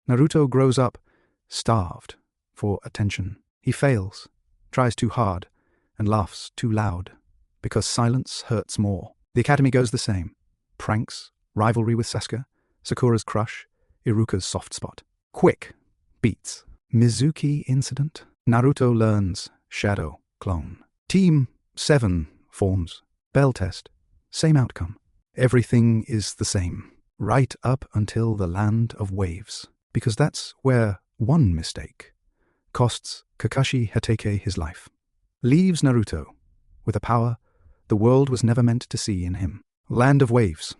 Naruto grows up, starved for attention. He fails, tries too hard, and laughs too loud, because silence hurts more. The academy goes the same. Pranks, rivalry with Sasuke, Sakura's crush, Iruka's soft spot. Quick beats. Mizuki incident. Naruto learns shadow clone. Team 7 forms. Bell test. Same outcome. Everything is the same. Right up until the land of waves. Because that's where one mistake costs Kakashi Hatake his life. Leaves Naruto with a power the world was never meant to see in him. Land of waves.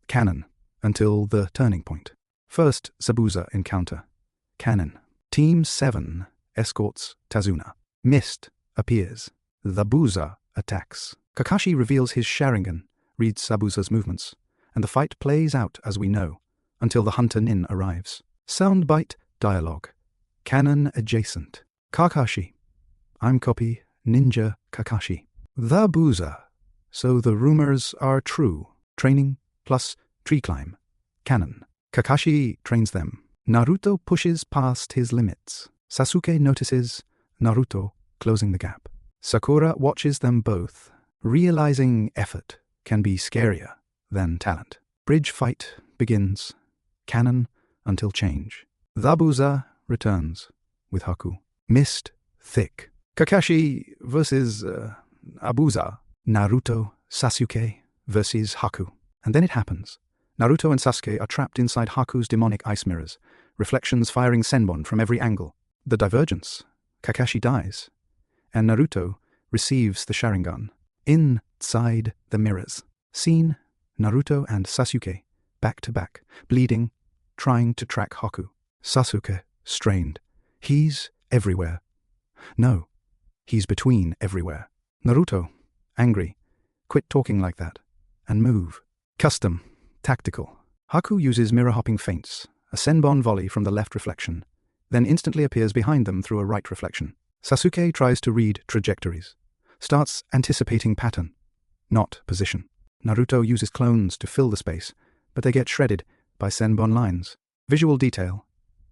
Canon until the turning point. First Zabuza encounter. Canon. Team 7 escorts Tazuna. Mist appears. Zabuza attacks. Kakashi reveals his sharingan, reads Zabuza's movements, and the fight plays out as we know, until the hunter Nin arrives. Soundbite dialogue. Canon adjacent. Kakashi. I'm copy Ninja Kakashi. Zabuza. So the rumors are true. Training plus tree climb. Canon. Kakashi trains them. Naruto pushes past his limits. Sasuke notices Naruto closing the gap. Sakura watches them both, realizing effort can be scarier than talent. Bridge fight begins. Canon until change. Zabuza returns with Haku. Mist thick. Kakashi versus Abuza. Naruto, Sasuke versus Haku. And then it happens. Naruto and Sasuke are trapped inside Haku's demonic ice mirrors, reflections firing senbon from every angle. The divergence. Kakashi dies, and Naruto receives the sharingan. Inside the mirrors. Scene, Naruto and Sasuke, back to back, bleeding, trying to track Haku. Sasuke, strained. He's everywhere. No, he's between everywhere. Naruto, angry. Quit talking like that, and move. Custom, tactical. Haku uses mirror-hopping feints, a senbon volley from the left reflection, then instantly appears behind them through a right reflection. Sasuke tries to read trajectories, starts anticipating pattern, not position. Naruto uses clones to fill the space, but they get shredded by senbon lines. Visual detail.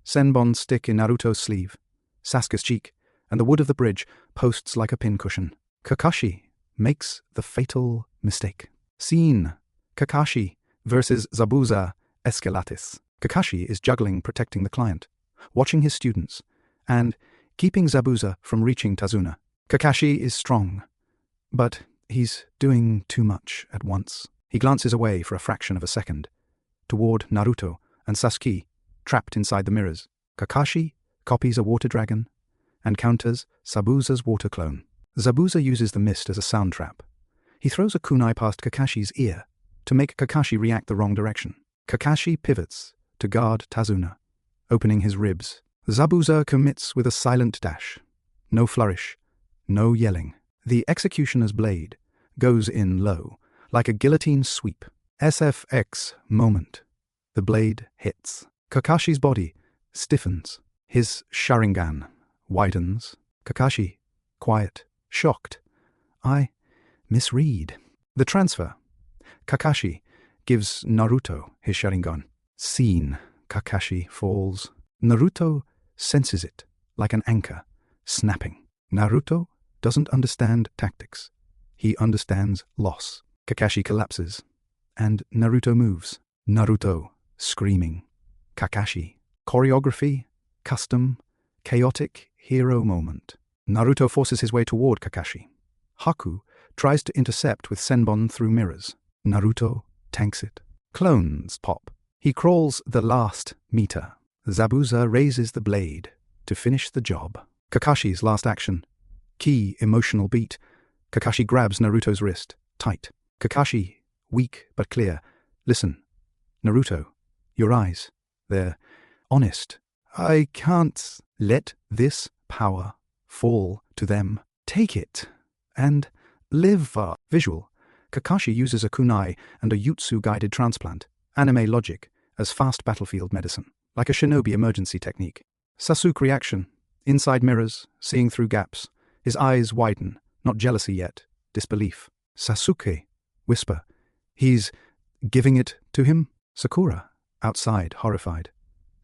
Senbon stick in Naruto's sleeve, Sasuke's cheek, and the wood of the bridge posts like a pincushion. Kakashi makes the fatal mistake. Scene. Kakashi versus Zabuza Escalatis. Kakashi is juggling protecting the client, watching his students, and keeping Zabuza from reaching Tazuna. Kakashi is strong, but he's doing too much at once. He glances away for a fraction of a second, toward Naruto and Sasuke, trapped inside the mirrors. Kakashi copies a water dragon and counters Zabuza's water clone. Zabuza uses the mist as a sound trap. He throws a kunai past Kakashi's ear to make Kakashi react the wrong direction. Kakashi pivots to guard Tazuna, opening his ribs. Zabuza commits with a silent dash. No flourish, no yelling. The executioner's blade goes in low, like a guillotine sweep. SFX moment. The blade hits. Kakashi's body stiffens. His sharingan widens. Kakashi, quiet, shocked. I misread. The transfer. Kakashi gives Naruto his sharingan. Scene. Kakashi falls. Naruto senses it like an anchor, snapping. Naruto doesn't understand tactics. He understands loss. Kakashi collapses, and Naruto moves. Naruto screaming. Kakashi. Choreography, custom, chaotic hero moment. Naruto forces his way toward Kakashi. Haku tries to intercept with senbon through mirrors. Naruto tanks it. Clones pop. He crawls the last meter. Zabuza raises the blade to finish the job. Kakashi's last action. Key emotional beat. Kakashi grabs Naruto's wrist, tight. Kakashi, weak but clear. Listen, Naruto, your eyes, they're honest. I can't let this power fall to them. Take it and live. Visual. Kakashi uses a kunai and a jutsu-guided transplant, anime logic, as fast battlefield medicine, like a shinobi emergency technique. Sasuke reaction. Inside mirrors, seeing through gaps. His eyes widen, not jealousy yet, disbelief. Sasuke, whisper. He's giving it to him? Sakura, outside, horrified.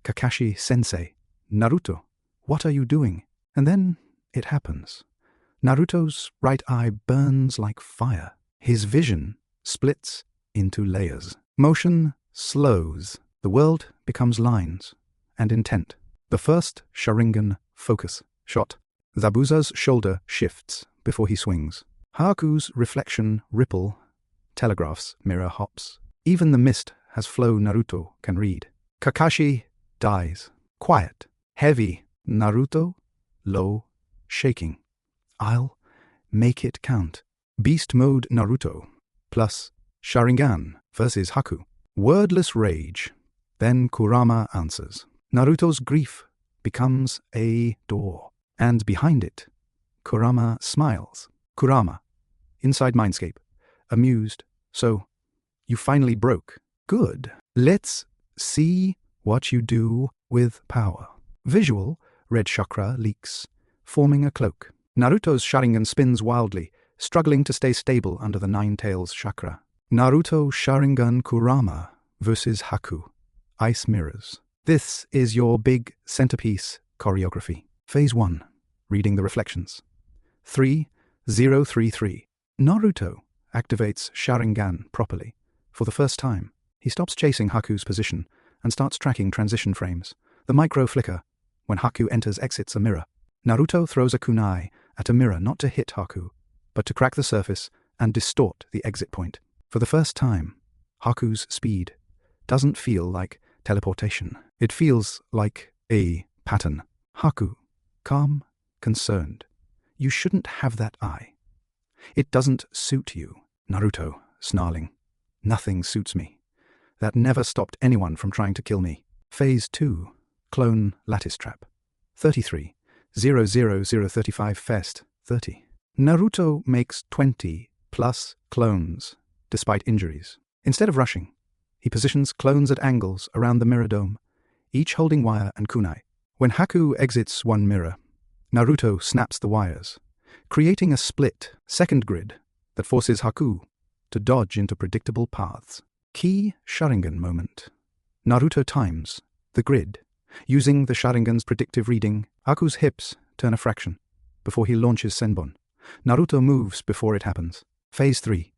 Kakashi sensei, Naruto, what are you doing? And then it happens. Naruto's right eye burns like fire. His vision splits into layers. Motion slows. The world becomes lines and intent. The first Sharingan focus shot. Zabuza's shoulder shifts before he swings. Haku's reflection ripple telegraphs mirror hops. Even the mist has flow Naruto can read. Kakashi dies. Quiet. Heavy. Naruto low. Shaking. I'll make it count. Beast mode Naruto plus Sharingan versus Haku. Wordless rage. Then Kurama answers. Naruto's grief becomes a door. And behind it, Kurama smiles. Kurama, inside Mindscape, amused. So, you finally broke. Good. Let's see what you do with power. Visual, red chakra leaks, forming a cloak. Naruto's Sharingan spins wildly, struggling to stay stable under the Nine Tails chakra. Naruto Sharingan Kurama versus Haku. Ice mirrors. This is your big centerpiece choreography. Phase 1. Reading the reflections. 3033. Naruto activates Sharingan properly. For the first time, he stops chasing Haku's position and starts tracking transition frames. The micro flicker when Haku exits a mirror. Naruto throws a kunai at a mirror not to hit Haku, but to crack the surface and distort the exit point. For the first time, Haku's speed doesn't feel like teleportation. It feels like a pattern. Haku, calm, concerned. You shouldn't have that eye. It doesn't suit you. Naruto, snarling. Nothing suits me. That never stopped anyone from trying to kill me. Phase 2. Clone lattice trap. 33. 00035 Fest. 30. Naruto makes 20 plus clones, despite injuries. Instead of rushing, he positions clones at angles around the mirror dome, each holding wire and kunai. When Haku exits one mirror, Naruto snaps the wires, creating a split second grid that forces Haku to dodge into predictable paths. Key Sharingan moment. Naruto times the grid. Using the Sharingan's predictive reading, Haku's hips turn a fraction before he launches Senbon. Naruto moves before it happens. Phase 3.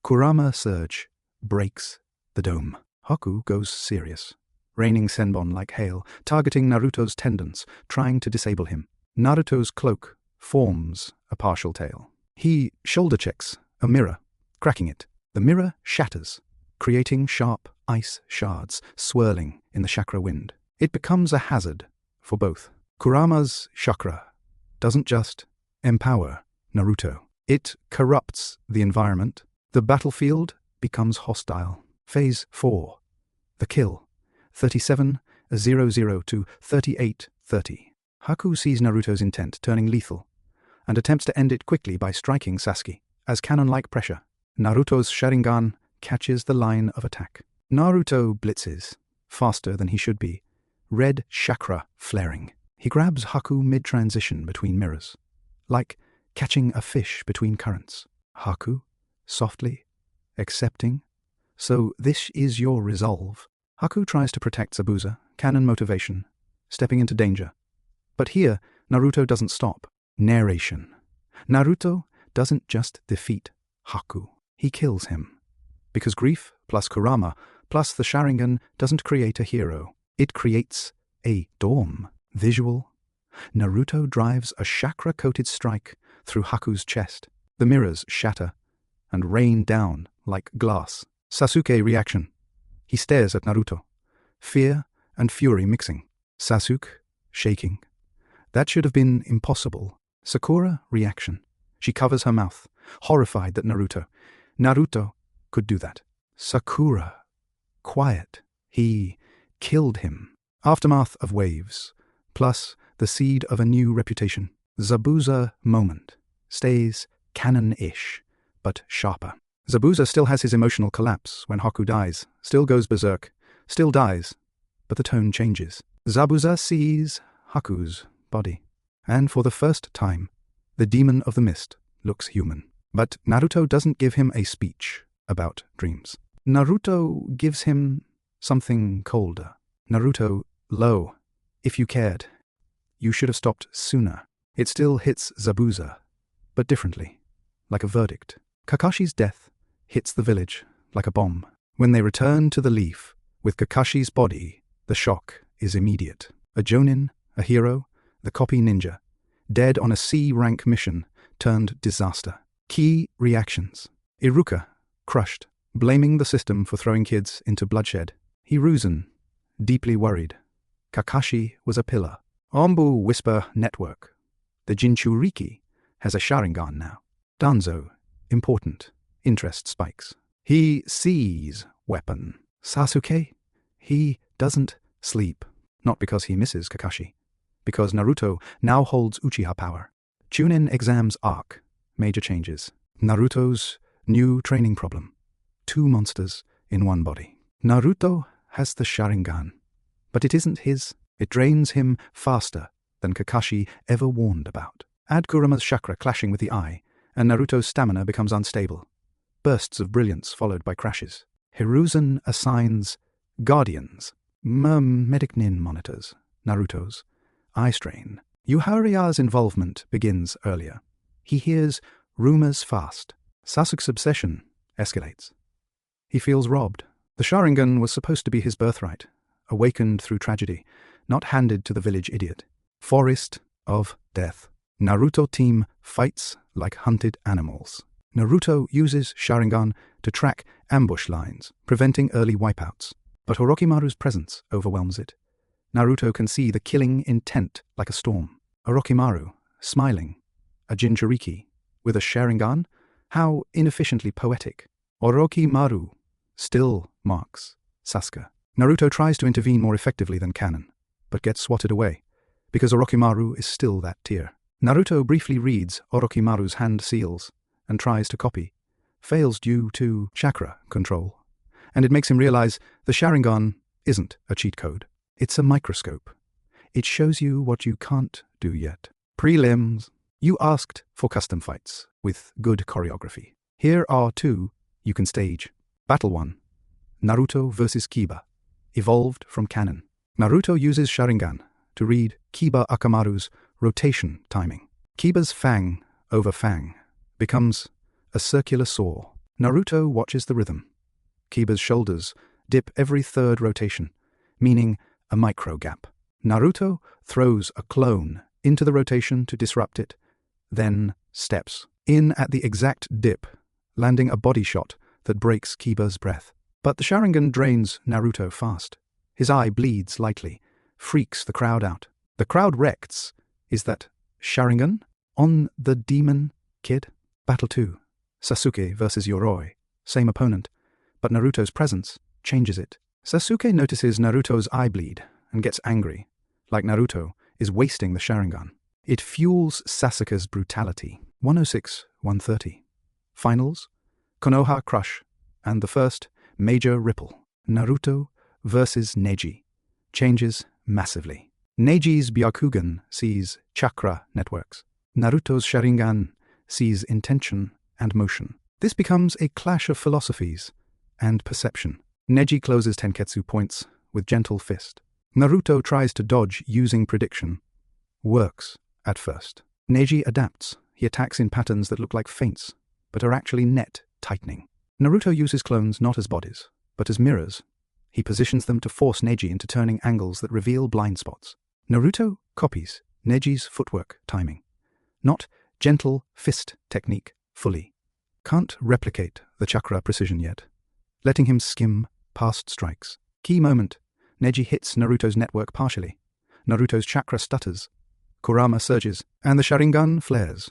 Kurama surge breaks the dome. Haku goes serious, raining Senbon like hail, targeting Naruto's tendons, trying to disable him. Naruto's cloak forms a partial tail. He shoulder checks a mirror, cracking it. The mirror shatters, creating sharp ice shards swirling in the chakra wind. It becomes a hazard for both. Kurama's chakra doesn't just empower Naruto. It corrupts the environment. The battlefield becomes hostile. Phase 4. The kill. 37:00 to 38:30. Haku sees Naruto's intent turning lethal and attempts to end it quickly by striking Sasuke. As cannon-like pressure, Naruto's Sharingan catches the line of attack. Naruto blitzes, faster than he should be, red chakra flaring. He grabs Haku mid-transition between mirrors, like catching a fish between currents. Haku, softly, accepting. So this is your resolve. Haku tries to protect Zabuza, canon motivation, stepping into danger. But here, Naruto doesn't stop. Narration. Naruto doesn't just defeat Haku. He kills him. Because grief plus Kurama plus the Sharingan doesn't create a hero. It creates a dorm. Visual. Naruto drives a chakra-coated strike through Haku's chest. The mirrors shatter and rain down like glass. Sasuke reaction. He stares at Naruto. Fear and fury mixing. Sasuke shaking. That should have been impossible. Sakura reaction. She covers her mouth, horrified that Naruto could do that. Sakura. Quiet. He killed him. Aftermath of waves, plus the seed of a new reputation. Zabuza moment. Stays canon-ish, but sharper. Zabuza still has his emotional collapse when Haku dies, still goes berserk, still dies, but the tone changes. Zabuza sees Haku's body, and for the first time, the demon of the mist looks human. But Naruto doesn't give him a speech about dreams. Naruto gives him something colder. Naruto low. If you cared, you should have stopped sooner. It still hits Zabuza, but differently, like a verdict. Kakashi's death hits the village like a bomb. When they return to the leaf with Kakashi's body, the shock is immediate. A jonin, a hero, the copy ninja, dead on a C-rank mission, turned disaster. Key reactions. Iruka, crushed, blaming the system for throwing kids into bloodshed. Hiruzen, deeply worried. Kakashi was a pillar. Ombu whisper network. The Jinchuriki has a sharingan now. Danzo, important. Interest spikes. He sees weapon. Sasuke, he doesn't sleep. Not because he misses Kakashi. Because Naruto now holds Uchiha power. Chunin exams arc. Major changes. Naruto's new training problem. 2 monsters in one body. Naruto has the sharingan, but it isn't his. It drains him faster than Kakashi ever warned about. Add Kurama's chakra clashing with the eye, and Naruto's stamina becomes unstable. Bursts of brilliance followed by crashes. Hiruzen assigns guardians. Medic Nin monitors Naruto's eye strain. Yuharia's involvement begins earlier. He hears rumors fast. Sasuke's obsession escalates. He feels robbed. The Sharingan was supposed to be his birthright, awakened through tragedy, not handed to the village idiot. Forest of Death. Naruto team fights like hunted animals. Naruto uses Sharingan to track ambush lines, preventing early wipeouts. But Orochimaru's presence overwhelms it. Naruto can see the killing intent like a storm. Orochimaru, smiling. A Jinchuriki, with a Sharingan? How inefficiently poetic. Orochimaru still marks Sasuke. Naruto tries to intervene more effectively than canon, but gets swatted away, because Orochimaru is still that tier. Naruto briefly reads Orochimaru's hand seals and tries to copy, fails due to chakra control, and it makes him realize the Sharingan isn't a cheat code. It's a microscope. It shows you what you can't do yet. Prelims. You asked for custom fights with good choreography. Here are 2 you can stage. Battle 1. Naruto vs. Kiba. Evolved from canon. Naruto uses Sharingan to read Kiba Akamaru's rotation timing. Kiba's fang over fang becomes a circular saw. Naruto watches the rhythm. Kiba's shoulders dip every 3rd rotation, meaning a micro gap. Naruto throws a clone into the rotation to disrupt it, then steps in at the exact dip, landing a body shot that breaks Kiba's breath. But the Sharingan drains Naruto fast. His eye bleeds lightly, freaks the crowd out. The crowd rects. Is that Sharingan on the demon kid? Battle 2. Sasuke vs. Yoroi. Same opponent, but Naruto's presence changes it. Sasuke notices Naruto's eye bleed and gets angry, like Naruto is wasting the Sharingan. It fuels Sasuke's brutality. 106-130. Finals, Konoha Crush, and the first major ripple. Naruto versus Neji changes massively. Neji's Byakugan sees chakra networks. Naruto's Sharingan sees intention and motion. This becomes a clash of philosophies and perception. Neji closes Tenketsu points with gentle fist. Naruto tries to dodge using prediction. Works at first. Neji adapts. He attacks in patterns that look like feints, but are actually net tightening. Naruto uses clones not as bodies, but as mirrors. He positions them to force Neji into turning angles that reveal blind spots. Naruto copies Neji's footwork timing, not gentle fist technique fully. Can't replicate the chakra precision yet, letting him skim past strikes. Key moment. Neji hits Naruto's network partially. Naruto's chakra stutters. Kurama surges, and the Sharingan flares.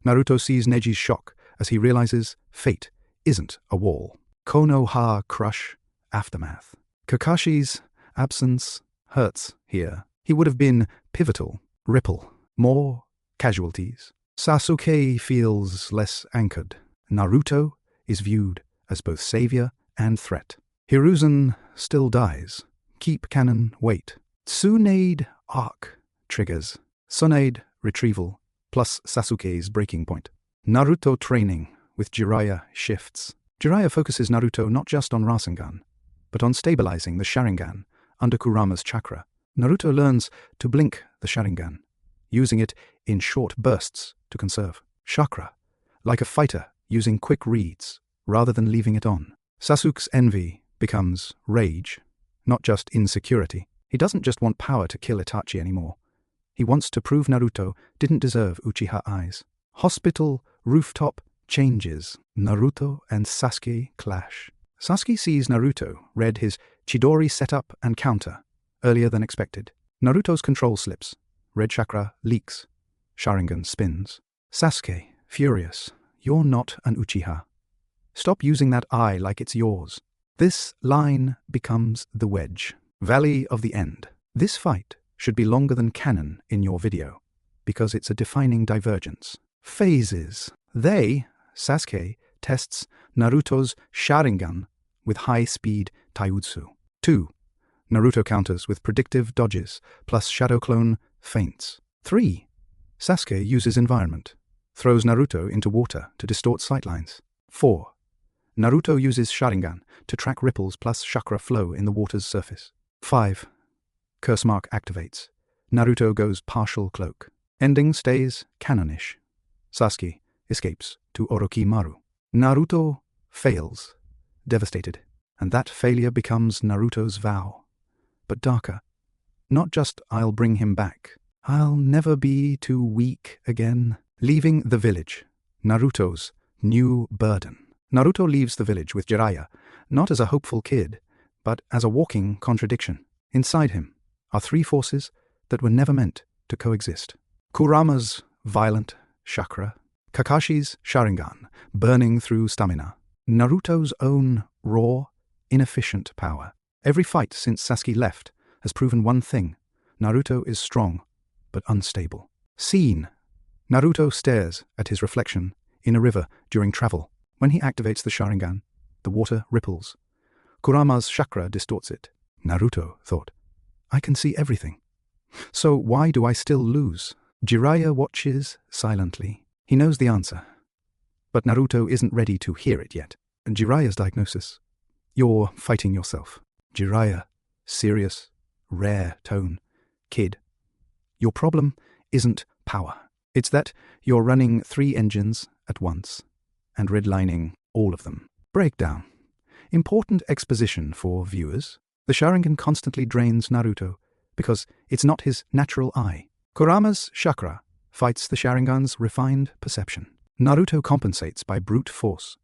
Naruto sees Neji's shock as he realizes fate isn't a wall. Konoha Crush aftermath. Kakashi's absence hurts here. He would have been pivotal. Ripple. More casualties. Sasuke feels less anchored. Naruto is viewed as both savior and threat. Hiruzen still dies. Keep canon wait. Tsunade arc triggers. Tsunade retrieval plus Sasuke's breaking point. Naruto training with Jiraiya shifts. Jiraiya focuses Naruto not just on Rasengan, but on stabilizing the Sharingan under Kurama's chakra. Naruto learns to blink the sharingan, using it in short bursts to conserve chakra, like a fighter using quick reads rather than leaving it on. Sasuke's envy becomes rage, not just insecurity. He doesn't just want power to kill Itachi anymore. He wants to prove Naruto didn't deserve Uchiha eyes. Hospital rooftop changes. Naruto and Sasuke clash. Sasuke sees Naruto read his Chidori setup and counter earlier than expected. Naruto's control slips. Red chakra leaks. Sharingan spins. Sasuke, furious. You're not an Uchiha. Stop using that eye like it's yours. This line becomes the wedge. Valley of the End. This fight should be longer than canon in your video, because it's a defining divergence. Phases. Sasuke, tests Naruto's Sharingan with high-speed taijutsu. 2. Naruto counters with predictive dodges, plus Shadow Clone feints. 3. Sasuke uses environment, throws Naruto into water to distort sightlines. 4. Naruto uses Sharingan to track ripples plus chakra flow in the water's surface. 5. Curse mark activates. Naruto goes partial cloak. Ending stays canonish. Sasuke escapes to Orochimaru. Naruto fails, devastated, and that failure becomes Naruto's vow. But darker. Not just I'll bring him back. I'll never be too weak again. Leaving the village. Naruto's new burden. Naruto leaves the village with Jiraiya, not as a hopeful kid, but as a walking contradiction. Inside him are three forces that were never meant to coexist. Kurama's violent chakra, Kakashi's Sharingan, burning through stamina, Naruto's own raw, inefficient power. Every fight since Sasuke left has proven one thing: Naruto is strong, but unstable. Scene. Naruto stares at his reflection in a river during travel. When he activates the Sharingan, the water ripples. Kurama's chakra distorts it. Naruto thought, I can see everything. So why do I still lose? Jiraiya watches silently. He knows the answer. But Naruto isn't ready to hear it yet. Jiraiya's diagnosis: you're fighting yourself. Jiraiya, serious, rare tone. Kid, your problem isn't power. It's that you're running 3 engines at once and redlining all of them. Breakdown. Important exposition for viewers. The Sharingan constantly drains Naruto because it's not his natural eye. Kurama's chakra fights the Sharingan's refined perception. Naruto compensates by brute force,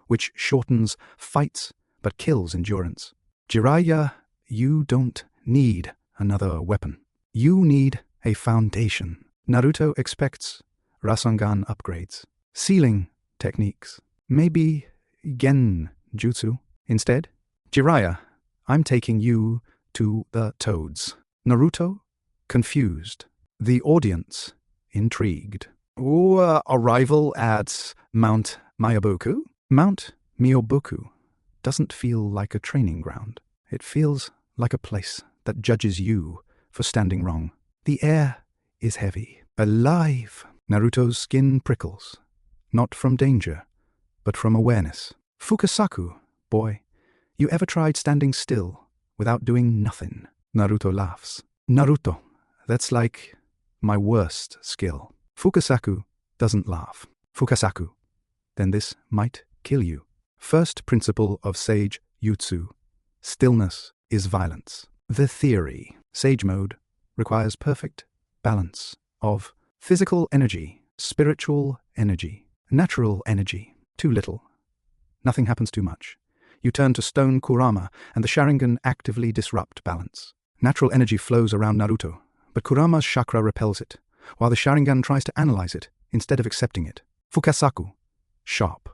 which shortens fights but kills endurance. Jiraiya, you don't need another weapon. You need a foundation. Naruto expects Rasengan upgrades, sealing techniques, maybe genjutsu instead. Jiraiya, I'm taking you to the Toads. Naruto, confused. The audience, intrigued. Arrival at Mount Miyoboku? Mount Miyoboku doesn't feel like a training ground. It feels like a place that judges you for standing wrong. The air is heavy, alive. Naruto's skin prickles, not from danger, but from awareness. Fukasaku, boy, you ever tried standing still without doing nothing? Naruto laughs. Naruto, that's like my worst skill. Fukasaku doesn't laugh. Fukasaku, then this might kill you. First principle of Sage Jutsu: stillness is violence. The theory: Sage mode requires perfect balance of physical energy, spiritual energy, natural energy. Too little. Nothing happens too much. You turn to Stone Kurama, and the Sharingan actively disrupt balance. Natural energy flows around Naruto, but Kurama's chakra repels it, while the Sharingan tries to analyze it instead of accepting it. Fukasaku, sharp.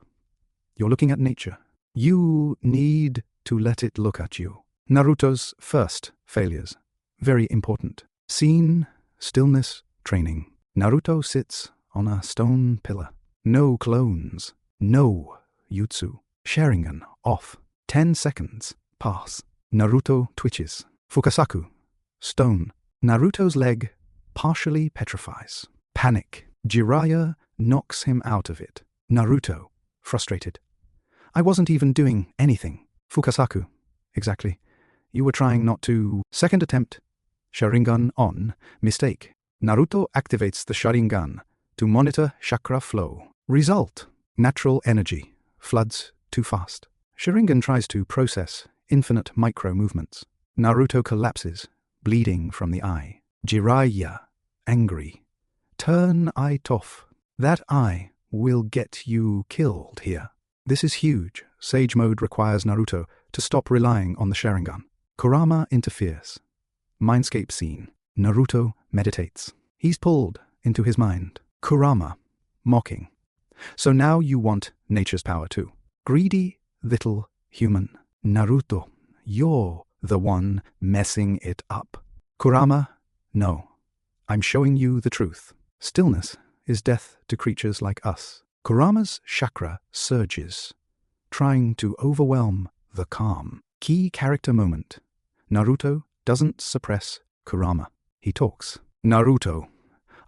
You're looking at nature. You need to let it look at you. Naruto's first failures. Very important. Scene, stillness, training. Naruto sits on a stone pillar. No clones. No jutsu. Sharingan off. 10 seconds pass. Naruto twitches. Fukasaku, stone. Naruto's leg partially petrifies. Panic. Jiraiya knocks him out of it. Naruto, frustrated. I wasn't even doing anything. Fukasaku, exactly. You were trying not to. Second attempt. Sharingan on. Mistake. Naruto activates the Sharingan to monitor chakra flow. Result. Natural energy floods too fast. Sharingan tries to process infinite micro-movements. Naruto collapses, bleeding from the eye. Jiraiya, angry. Turn eye off. That eye will get you killed here. This is huge. Sage mode requires Naruto to stop relying on the Sharingan. Kurama interferes. Mindscape scene. Naruto meditates. He's pulled into his mind. Kurama, mocking. So now you want nature's power too. Greedy little human. Naruto, you're the one messing it up. Kurama, no. I'm showing you the truth. Stillness is death to creatures like us. Kurama's chakra surges, trying to overwhelm the calm. Key character moment. Naruto doesn't suppress Kurama. He talks. Naruto,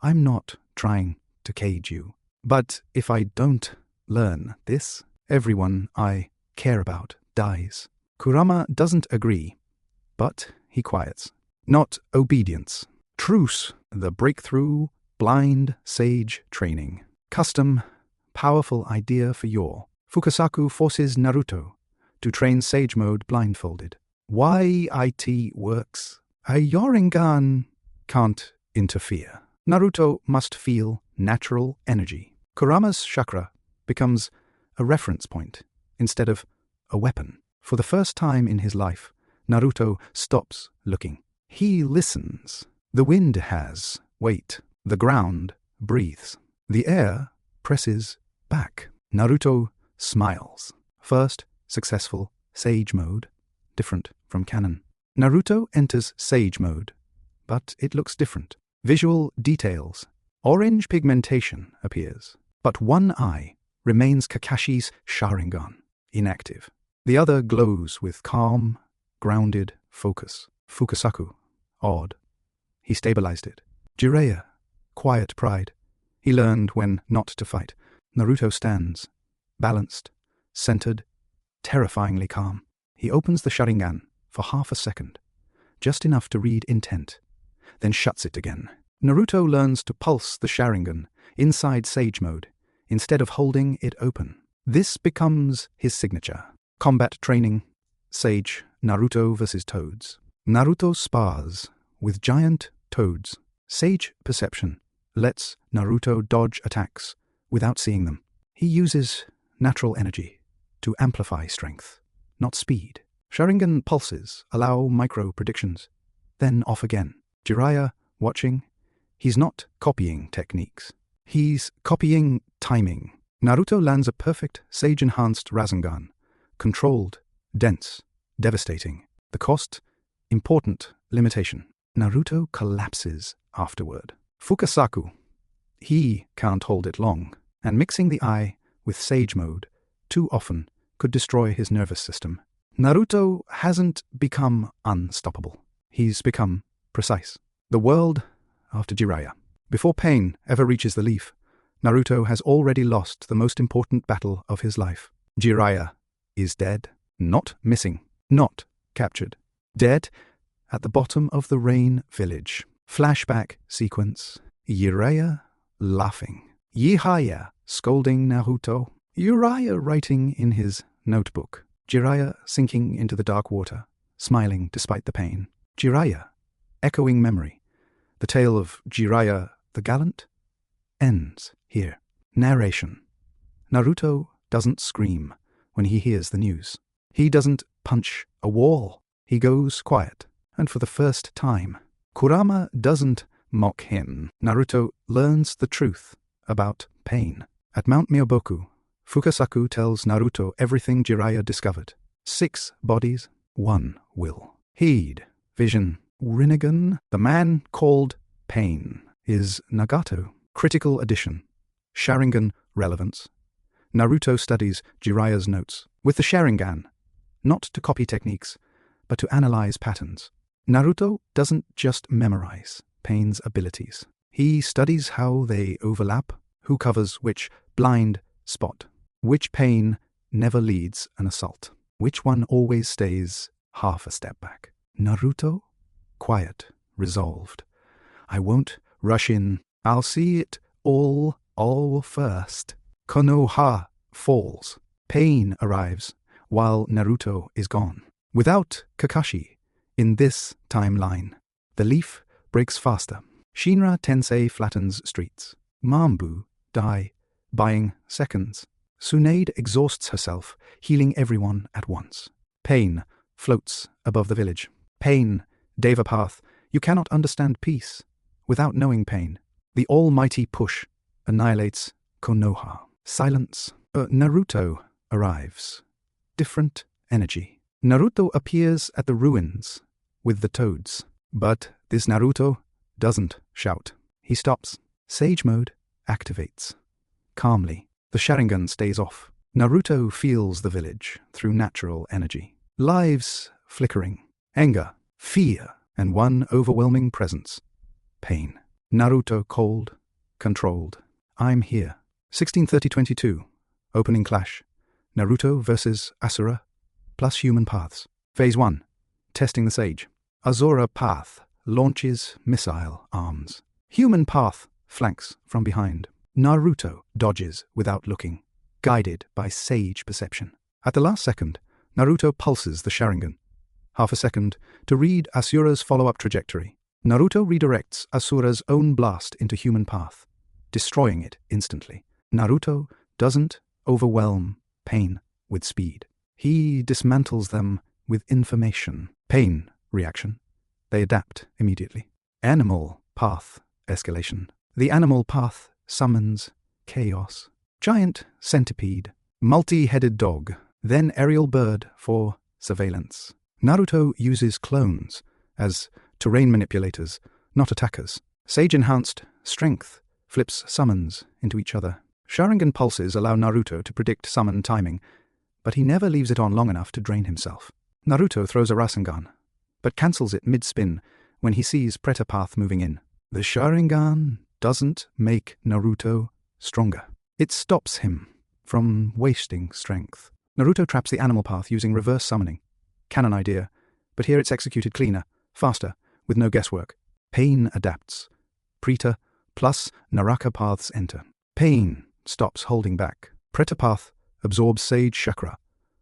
I'm not trying to cage you. But if I don't learn this, everyone I care about dies. Kurama doesn't agree, but he quiets. Not obedience. Truce. The breakthrough blind sage training. Custom, powerful idea for your. Fukasaku forces Naruto to train sage mode blindfolded. Why it works? A Sharingan can't interfere. Naruto must feel natural energy. Kurama's chakra becomes a reference point instead of a weapon. For the first time in his life, Naruto stops looking. He listens. The wind has weight. The ground breathes. The air presses back. Naruto smiles. First successful sage mode, different from canon. Naruto enters sage mode, but it looks different. Visual details. Orange pigmentation appears, but one eye remains Kakashi's Sharingan, inactive. The other glows with calm, grounded focus. Fukasaku, odd. He stabilized it. Jiraiya, quiet pride. He learned when not to fight. Naruto stands, balanced, centered, terrifyingly calm. He opens the Sharingan for half a second, just enough to read intent, then shuts it again. Naruto learns to pulse the Sharingan inside sage mode instead of holding it open. This becomes his signature. Combat training. Sage Naruto vs. Toads. Naruto spars with giant toads. Sage perception lets Naruto dodge attacks without seeing them. He uses natural energy to amplify strength, not speed. Sharingan pulses allow micro-predictions, then off again. Jiraiya, watching, he's not copying techniques. He's copying timing. Naruto lands a perfect sage-enhanced Rasengan. Controlled, dense, devastating. The cost? Important limitation. Naruto collapses afterward. Fukasaku. He can't hold it long, and mixing the eye with sage mode too often could destroy his nervous system. Naruto hasn't become unstoppable. He's become precise. The world after Jiraiya. Before pain ever reaches the leaf, Naruto has already lost the most important battle of his life. Jiraiya is dead, not missing, not captured. Dead at the bottom of the Rain Village. Flashback sequence. Jiraiya laughing. Jiraiya scolding Naruto. Jiraiya writing in his notebook. Jiraiya sinking into the dark water, smiling despite the pain. Jiraiya echoing memory. The tale of Jiraiya the Gallant ends here. Narration. Naruto doesn't scream when he hears the news. He doesn't punch a wall. He goes quiet. And for the first time, Kurama doesn't mock him. Naruto learns the truth about pain. At Mount Myoboku, Fukasaku tells Naruto everything Jiraiya discovered. 6 bodies, 1 will. Heed, vision, Rinnegan, the man called Pain, is Nagato. Critical addition. Sharingan relevance. Naruto studies Jiraiya's notes with the Sharingan, not to copy techniques, but to analyze patterns. Naruto doesn't just memorize Pain's abilities. He studies how they overlap, who covers which blind spot, which Pain never leads an assault, which one always stays half a step back. Naruto, quiet, resolved. I won't rush in. I'll see it all first. Konoha falls. Pain arrives while Naruto is gone. Without Kakashi in this timeline, the leaf breaks faster. Shinra Tensei flattens streets. Mambu die, buying seconds. Tsunade exhausts herself, healing everyone at once. Pain floats above the village. Pain, Deva path, you cannot understand peace without knowing pain. The almighty push annihilates Konoha. Silence. Naruto arrives. Different energy. Naruto appears at the ruins with the toads. But this Naruto doesn't shout. He stops. Sage mode activates. Calmly, the sharingan stays off. Naruto feels the village through natural energy. Lives flickering. Anger, fear, and one overwhelming presence. Pain. Naruto cold, controlled. I'm here. 1630-22. Opening clash. Naruto versus Asura plus human paths. Phase 1. Testing the sage. Asura path launches missile arms. Human path flanks from behind. Naruto dodges without looking, guided by sage perception. At the last second, Naruto pulses the sharingan. Half a second to read Asura's follow-up trajectory. Naruto redirects Asura's own blast into human path, destroying it instantly. Naruto doesn't overwhelm pain with speed. He dismantles them with information. Pain reaction. They adapt immediately. Animal path escalation. The animal path summons chaos. Giant centipede. Multi-headed dog. Then aerial bird for surveillance. Naruto uses clones as terrain manipulators, not attackers. Sage-enhanced strength flips summons into each other. Sharingan pulses allow Naruto to predict summon timing, but he never leaves it on long enough to drain himself. Naruto throws a Rasengan, but cancels it mid-spin when he sees Preta Path moving in. The Sharingan doesn't make Naruto stronger. It stops him from wasting strength. Naruto traps the animal path using reverse summoning. Canon idea, but here it's executed cleaner, faster, with no guesswork. Pain adapts. Preta plus Naraka paths enter. Pain stops holding back. Preta path absorbs Sage Chakra,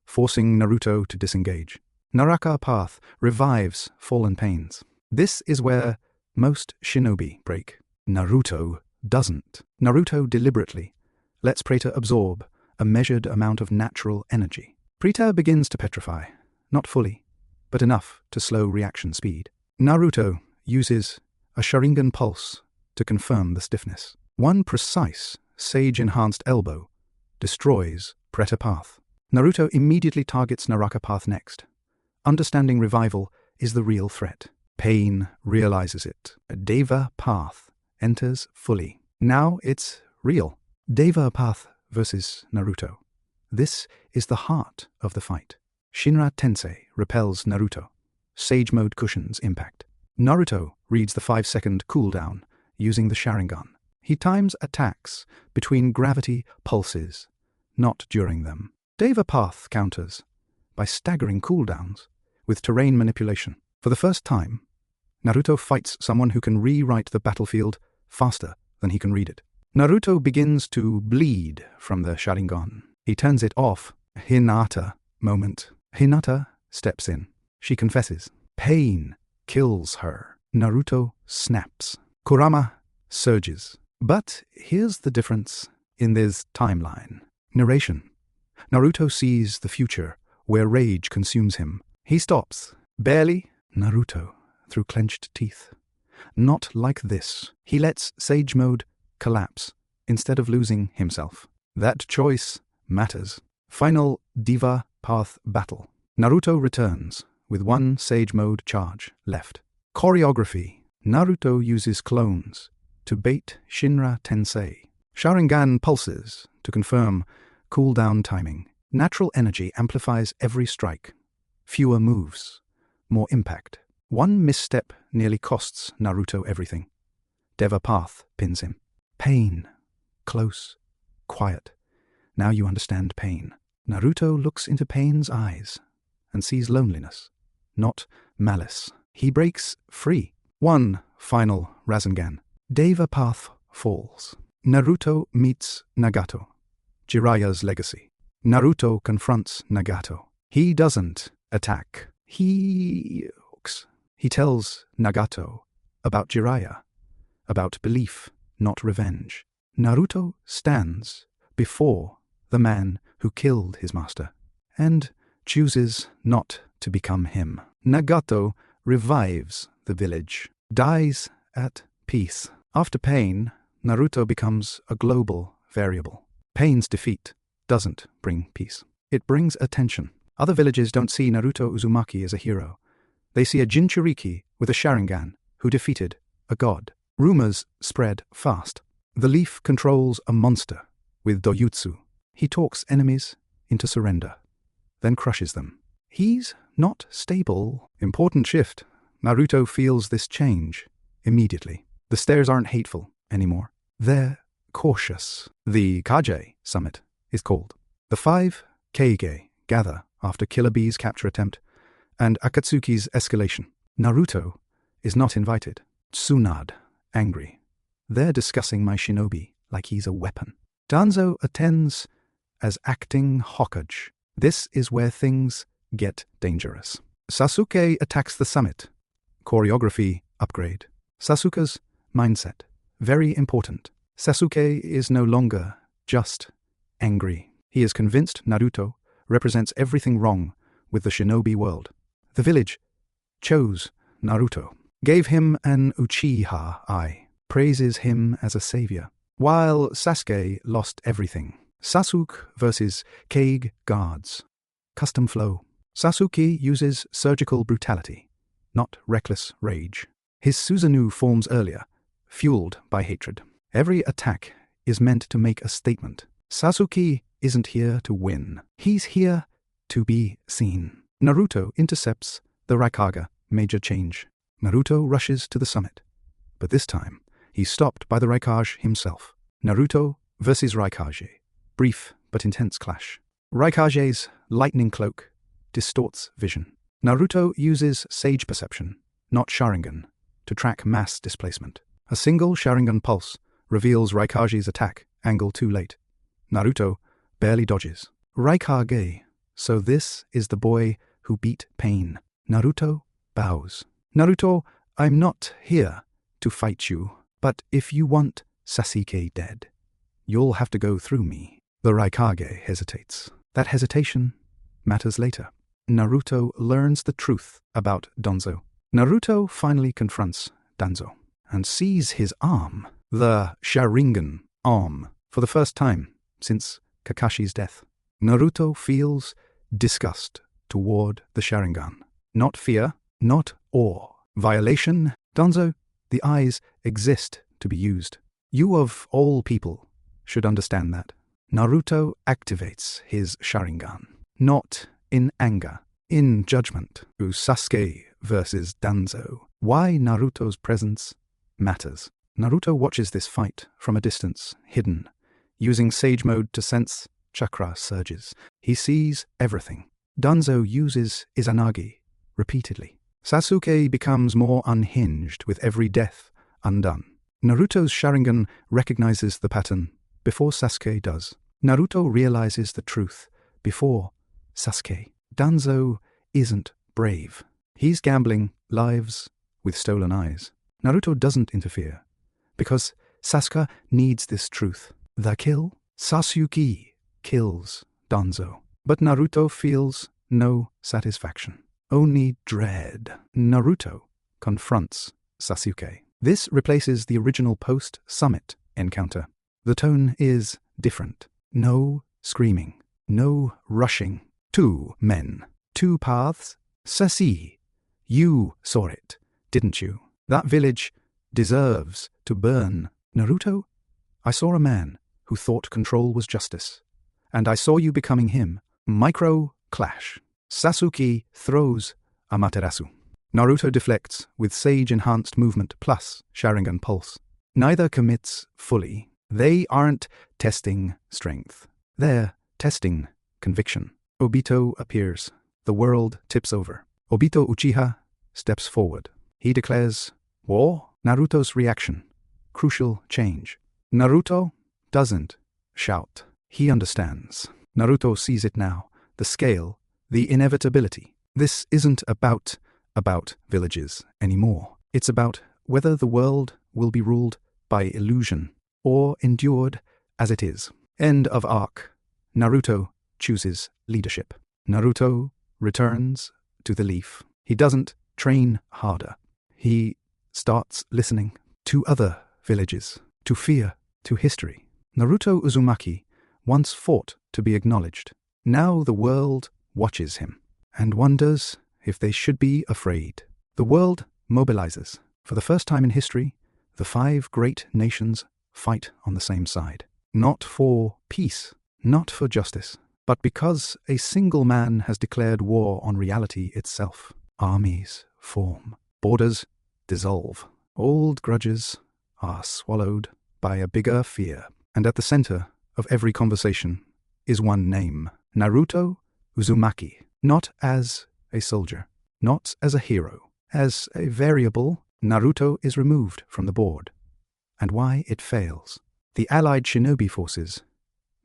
forcing Naruto to disengage. Naraka path revives fallen pains. This is where most shinobi break. Naruto doesn't. Naruto deliberately lets Preta absorb a measured amount of natural energy. Preta begins to petrify, not fully, but enough to slow reaction speed. Naruto uses a Sharingan pulse to confirm the stiffness. One precise Sage-enhanced elbow destroys Preta Path. Naruto immediately targets Naraka Path next. Understanding revival is the real threat. Pain realizes it. Deva Path enters fully. Now it's real. Deva Path versus Naruto. This is the heart of the fight. Shinra Tensei repels Naruto. Sage mode cushions impact. Naruto reads the 5-second cooldown using the Sharingan. He times attacks between gravity pulses, not during them. Deva Path counters by staggering cooldowns with terrain manipulation. For the first time, Naruto fights someone who can rewrite the battlefield faster than he can read it. Naruto begins to bleed from the Sharingan. He turns it off. Hinata moment. Hinata steps in. She confesses. Pain kills her. Naruto snaps. Kurama surges. But here's the difference in this timeline. Narration. Naruto sees the future where rage consumes him. He stops. Barely. Naruto, through clenched teeth. Not like this. He lets Sage Mode collapse instead of losing himself. That choice matters. Final Deva Path battle. Naruto returns with one Sage Mode charge left. Choreography. Naruto uses clones to bait Shinra Tensei. Sharingan pulses to confirm cooldown timing. Natural energy amplifies every strike. Fewer moves, more impact. One misstep nearly costs Naruto everything. Deva Path pins him. Pain. Close. Quiet. Now you understand pain. Naruto looks into Pain's eyes and sees loneliness, not malice. He breaks free. One final Rasengan. Deva path falls. Naruto meets Nagato. Jiraiya's legacy. Naruto confronts Nagato. He doesn't attack. He hooks. He tells Nagato about Jiraiya, about belief, not revenge. Naruto stands before the man who killed his master and chooses not to become him. Nagato revives the village, dies at peace. After Pain, Naruto becomes a global variable. Pain's defeat doesn't bring peace. It brings attention. Other villages don't see Naruto Uzumaki as a hero. They see a Jinchuriki with a sharingan who defeated a god. Rumors spread fast. The Leaf controls a monster with doyutsu. He talks enemies into surrender, then crushes them. He's not stable. Important shift. Naruto feels this change immediately. The stairs aren't hateful anymore. They're cautious. The Kage summit is called. The 5 Kage gather after Killer Bee's capture attempt and Akatsuki's escalation. Naruto is not invited. Tsunade, angry. They're discussing my shinobi like he's a weapon. Danzo attends as acting Hokage. This is where things get dangerous. Sasuke attacks the summit. Choreography upgrade. Sasuke's mindset. Very important. Sasuke is no longer just angry. He is convinced Naruto represents everything wrong with the shinobi world. The village chose Naruto, gave him an Uchiha eye, praises him as a savior, while Sasuke lost everything. Sasuke versus Kage guards. Custom flow. Sasuke uses surgical brutality, not reckless rage. His Susanoo forms earlier, fueled by hatred. Every attack is meant to make a statement. Sasuke isn't here to win. He's here to be seen. Naruto intercepts the Raikage major change. Naruto rushes to the summit, but this time he's stopped by the Raikage himself. Naruto versus Raikage. Brief but intense clash. Raikage's lightning cloak distorts vision. Naruto uses sage perception, not sharingan, to track mass displacement. A single sharingan pulse reveals Raikage's attack angle too late. Naruto barely dodges. Raikage, so this is the boy who beat Pain. Naruto bows. Naruto, I'm not here to fight you, but if you want Sasuke dead, you'll have to go through me. The Raikage hesitates. That hesitation matters later. Naruto learns the truth about Danzo. Naruto finally confronts Danzo and sees his arm, the Sharingan arm, for the first time since Kakashi's death. Naruto feels disgust toward the Sharingan. Not fear, not awe. Violation. Danzo, the eyes exist to be used. You of all people should understand that. Naruto activates his Sharingan, not in anger, in judgment. Sasuke versus Danzo. Why Naruto's presence matters. Naruto watches this fight from a distance, hidden, using Sage Mode to sense chakra surges. He sees everything. Danzo uses Izanagi repeatedly. Sasuke becomes more unhinged with every death undone. Naruto's Sharingan recognizes the pattern before Sasuke does. Naruto realizes the truth before Sasuke. Danzo isn't brave. He's gambling lives with stolen eyes. Naruto doesn't interfere because Sasuke needs this truth. The kill? Sasuke kills Danzo. But Naruto feels no satisfaction, only dread. Naruto confronts Sasuke. This replaces the original post-summit encounter. The tone is different. No screaming, no rushing. 2 men, 2 paths. Sasi, you saw it, didn't you? That village deserves to burn. Naruto, I saw a man who thought control was justice, and I saw you becoming him. Micro clash. Sasuke throws Amaterasu. Naruto deflects with Sage-enhanced movement plus Sharingan pulse. Neither commits fully. They aren't testing strength. They're testing conviction. Obito appears. The world tips over. Obito Uchiha steps forward. He declares War? Naruto's reaction. Crucial change. Naruto doesn't shout. He understands. Naruto sees it now. The scale, the inevitability. This isn't about villages anymore. It's about whether the world will be ruled by illusion or endured as it is. End of arc. Naruto chooses leadership. Naruto returns to the leaf. He doesn't train harder. He starts listening to other villages, to fear, to history. Naruto Uzumaki once fought to be acknowledged. Now the world watches him and wonders if they should be afraid. The world mobilizes. For the first time in history, the 5 great nations fight on the same side. Not for peace, not for justice, but because a single man has declared war on reality itself. Armies form. Borders dissolve. Old grudges are swallowed by a bigger fear. And at the center of every conversation is one name. Naruto Uzumaki. Not as a soldier, not as a hero, as a variable. Naruto is removed from the board. And why it fails. The allied shinobi forces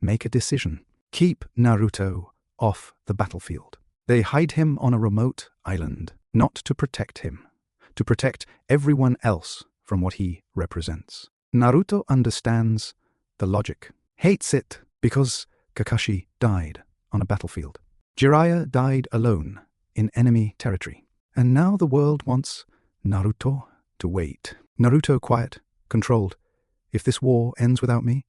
make a decision. Keep Naruto off the battlefield. They hide him on a remote island, not to protect him, to protect everyone else from what he represents. Naruto understands the logic, hates it because Kakashi died on a battlefield. Jiraiya died alone in enemy territory. And now the world wants Naruto to wait. Naruto quiet, controlled. If this war ends without me,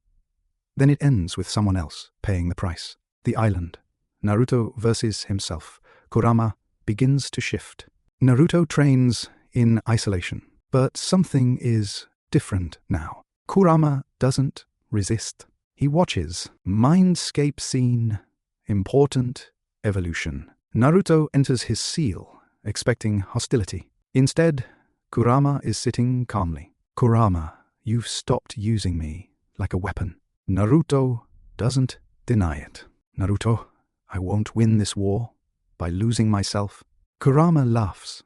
then it ends with someone else paying the price. The island. Naruto versus himself. Kurama begins to shift. Naruto trains in isolation, but something is different now. Kurama doesn't resist. He watches. Mindscape scene. Important evolution. Naruto enters his seal, expecting hostility. Instead, Kurama is sitting calmly. Kurama, you've stopped using me like a weapon. Naruto doesn't deny it. Naruto, I won't win this war by losing myself. Kurama laughs,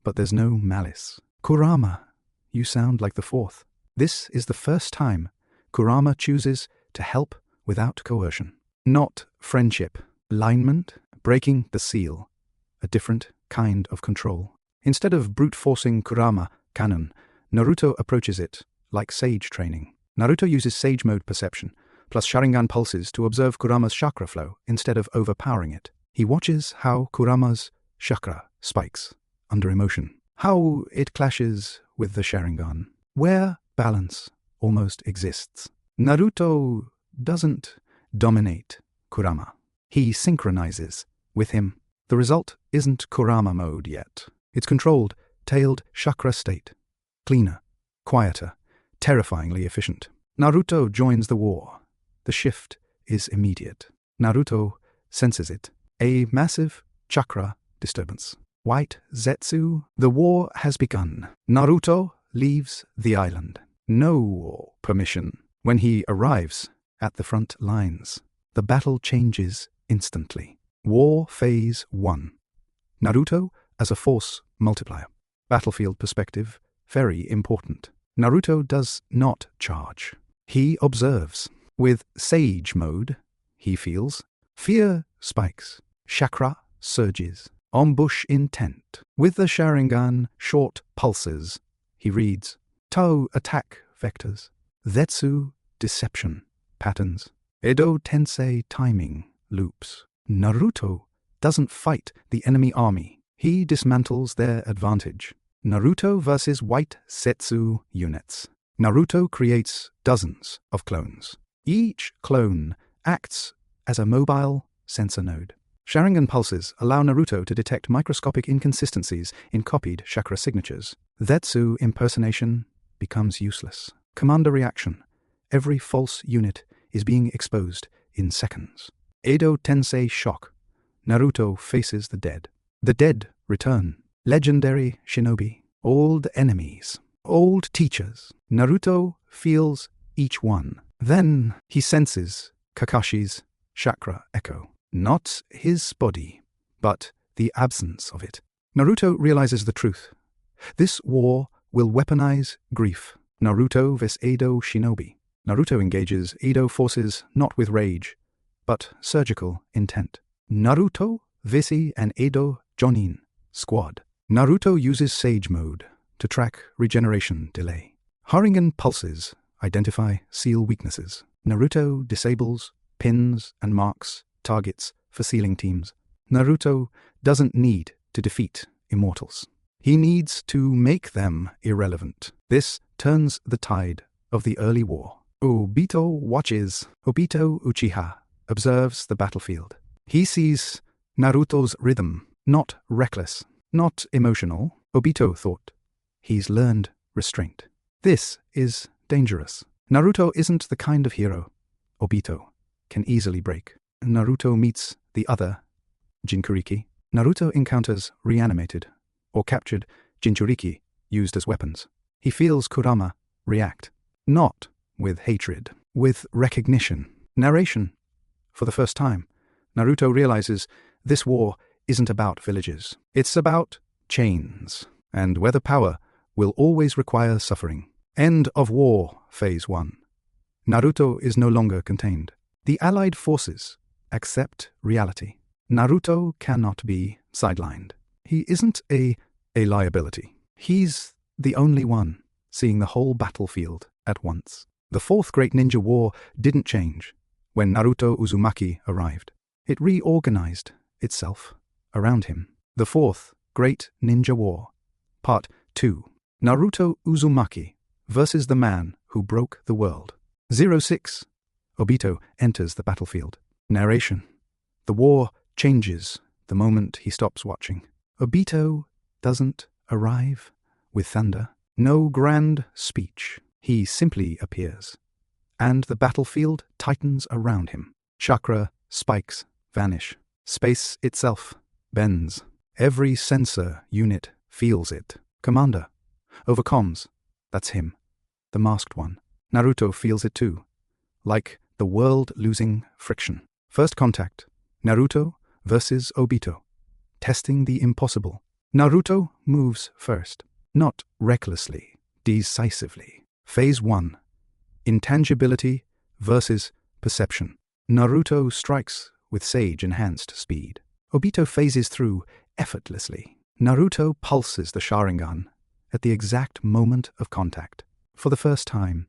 but there's no malice. Kurama, you sound like the 4th. This is the first time Kurama chooses to help without coercion. Not friendship, alignment, breaking the seal, a different kind of control. Instead of brute-forcing Kurama canon, Naruto approaches it like sage training. Naruto uses sage mode perception, plus sharingan pulses to observe Kurama's chakra flow instead of overpowering it. He watches how Kurama's chakra spikes under emotion, how it clashes with the sharingan, where balance almost exists. Naruto doesn't dominate Kurama. He synchronizes with him. The result isn't Kurama mode yet. It's controlled, tailed chakra state. Cleaner, quieter, terrifyingly efficient. Naruto joins the war. The shift is immediate. Naruto senses it. A massive chakra disturbance. White Zetsu, the war has begun. Naruto leaves the island. No permission. When he arrives at the front lines, the battle changes instantly. War Phase 1. Naruto as a force multiplier. Battlefield perspective, very important. Naruto does not charge. He observes. With Sage mode, he feels. Fear spikes. Chakra surges. Ambush intent. With the Sharingan short pulses, he reads. Tao attack vectors. Zetsu deception patterns. Edo Tensei timing loops. Naruto doesn't fight the enemy army. He dismantles their advantage. Naruto versus White Zetsu units. Naruto creates dozens of clones. Each clone acts as a mobile sensor node. Sharingan pulses allow Naruto to detect microscopic inconsistencies in copied chakra signatures. Zetsu impersonation becomes useless. Commander reaction. Every false unit is being exposed in seconds. Edo Tensei shock. Naruto faces the dead. The dead return. Legendary shinobi. Old enemies. Old teachers. Naruto feels each one. Then he senses Kakashi's chakra echo. Not his body, but the absence of it. Naruto realizes the truth. This war will weaponize grief. Naruto vs. Edo Shinobi. Naruto engages Edo forces not with rage, but surgical intent. Naruto vs. and Edo Jonin squad. Naruto uses Sage Mode to track regeneration delay. Sharingan pulses identify seal weaknesses. Naruto disables, pins, and marks targets for sealing teams. Naruto doesn't need to defeat immortals. He needs to make them irrelevant. This turns the tide of the early war. Obito watches. Obito Uchiha observes the battlefield. He sees Naruto's rhythm, not reckless, not emotional. Obito thought. He's learned restraint. This is dangerous. Naruto isn't the kind of hero Obito can easily break. Naruto meets the other Jinchuriki. Naruto encounters reanimated or captured Jinchuriki used as weapons. He feels Kurama react, not with hatred, with recognition. Narration. For the first time, Naruto realizes this war isn't about villages. It's about chains, and whether power will always require suffering. End of War, Phase 1. Naruto is no longer contained. The Allied forces accept reality. Naruto cannot be sidelined. He isn't a liability. He's the only one seeing the whole battlefield at once. The Fourth Great Ninja War didn't change when Naruto Uzumaki arrived. It reorganized itself around him. The Fourth Great Ninja War, Part 2. Naruto Uzumaki versus the man who broke the world. 06. Obito enters the battlefield. Narration. The war changes the moment he stops watching. Obito doesn't arrive with thunder. No grand speech. He simply appears. And the battlefield tightens around him. Chakra spikes vanish. Space itself bends. Every sensor unit feels it. Commander. Over comms. That's him. The masked one. Naruto feels it too. Like the world losing friction. First contact. Naruto versus Obito. Testing the impossible. Naruto moves first. Not recklessly. Decisively. Phase 1. Intangibility versus perception. Naruto strikes with Sage-enhanced speed. Obito phases through effortlessly. Naruto pulses the Sharingan at the exact moment of contact. For the first time,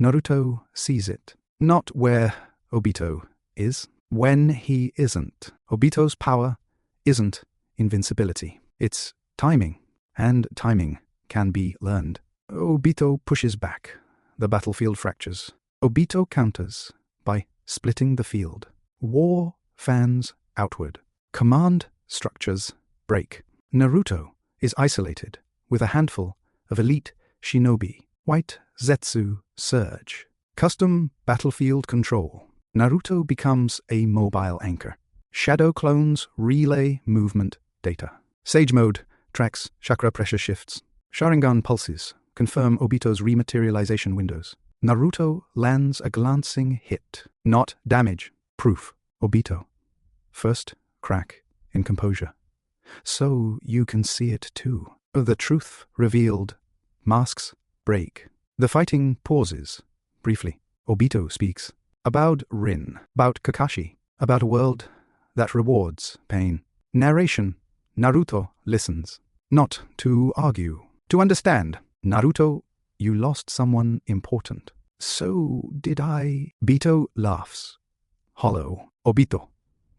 Naruto sees it. Not where Obito is, when he isn't. Obito's power isn't invincibility. It's timing, and timing can be learned. Obito pushes back. The battlefield fractures. Obito counters by splitting the field. War fans outward. Command structures break. Naruto is isolated with a handful of elite shinobi. White Zetsu surge. Custom battlefield control. Naruto becomes a mobile anchor. Shadow clones relay movement data. Sage Mode tracks chakra pressure shifts. Sharingan pulses confirm Obito's rematerialization windows. Naruto lands a glancing hit. Not damage. Proof. Obito. First crack in composure. So you can see it too. The truth revealed. Masks break. The fighting pauses. Briefly. Obito speaks. About Rin. About Kakashi. About a world that rewards pain. Narration. Naruto listens. Not to argue. To understand. Naruto, you lost someone important. So did I. Obito laughs. Hollow. Obito,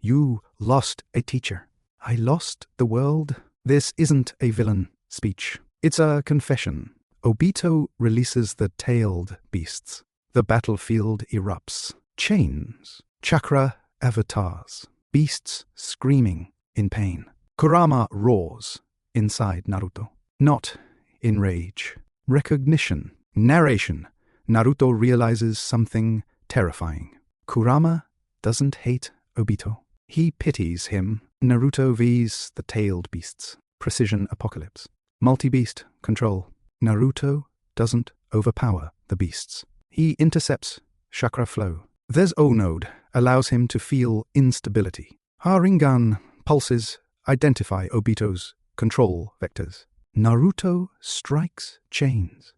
you lost a teacher. I lost the world. This isn't a villain speech. It's a confession. Obito releases the tailed beasts. The battlefield erupts. Chains. Chakra avatars. Beasts screaming in pain. Kurama roars inside Naruto. Not in rage. Recognition. Narration. Naruto realizes something terrifying. Kurama doesn't hate Obito. He pities him. Naruto vs. the tailed beasts. Precision apocalypse. Multi-beast control. Naruto doesn't overpower the beasts. He intercepts chakra flow. There's O-Node allows him to feel instability. Sharingan pulses identify Obito's control vectors. Naruto strikes chains,